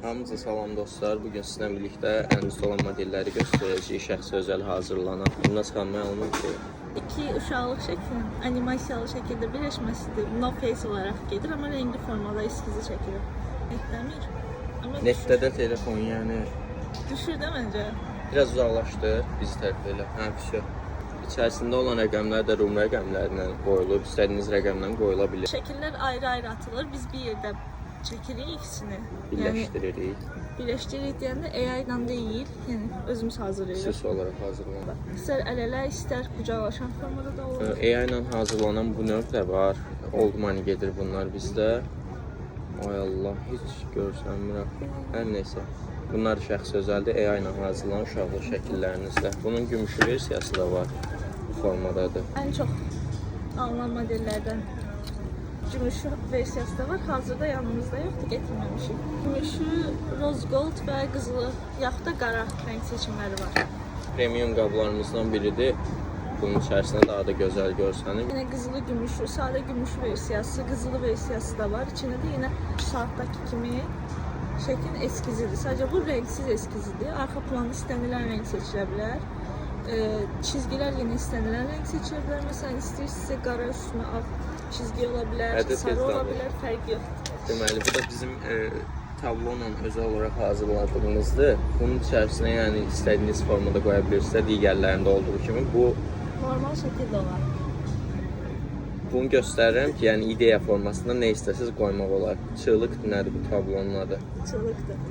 Hamınıza salam dostlar. Bugün sizinlə birlikdə əlimizdə olan modelləri göstərəcəyik. Şəxsi özəl hazırlanan. Bundan çıxan məlum ki, İki uşaqlıq şəklinin animasiyalı şəkildə birləşməsidir. No face olaraq gedir, amma rəngli formada eskizi çəkilir. Etləmir. Amma netdə də telefon, yəni düşür də məncə. biraz uzaqlaşdı bizi tərəf elə. Hə, şey. İçərisində olan rəqəmlər də Rum rəqəmlərindən qoyulub, istədiyiniz rəqəmdən qoyula bilər. Şəkillər ayrı-ayrı atılır. Biz bir yerdə çəkirik ikisini. Birləşdiririk. Birləşdiririk deyəndə AI ilə deyil, yəni özümüz hazırlayırıq. Süs olaraq hazırlanır. İstər əl-ələ, istər qucaqlaşan formada da olur. AI ilə hazırlanan bu növ də var. Old money gedir bunlar bizdə. Ay Allah, heç görsənmirəm. Hər neysə. Bunlar şəxsi özəldir. AI ilə hazırlanan uşaqlıq şəkillərinizdə. Bunun gümüşü versiyası da var. Bu formadadır. Ən çox alınan modellərdən gümüşü versiyası da var. Hazırda yanımızda yoxdur, getirməmişik. Gümüşü, rose gold və qızılı, yaxud da qara rəng seçimləri var. Premium qablarımızdan biridir. Bunun içərisində daha da gözəl görsənir. Yine qızılı gümüşü, sadə gümüş versiyası, qızılı versiyası da var. İçində də yine saatdakı kimi şəklin eskizidir. Sadəcə bu rəngsiz eskizidir. Arxa planı istənilən rəng seçilə bilər. Çizgilər yenə istənilən rəng seçilə bilər. Məsələn, istəyirsinizsə qara üstünə ağ çizgi ola bilər, sarı ola bilər, fərq yoxdur. Deməli, bu da bizim tablonla özəl olaraq hazırladığımızdır. Bunun içərisinə yəni istədiyiniz formada qoya bilirsiniz. Digərlərində olduğu kimi bu Normal şəkildə olar. bunu göstərirəm ki, yəni ideya formasında nə istəsiniz qoymaq olar. Çığlıq nədir bu tablonun adı? Çığlıqdır.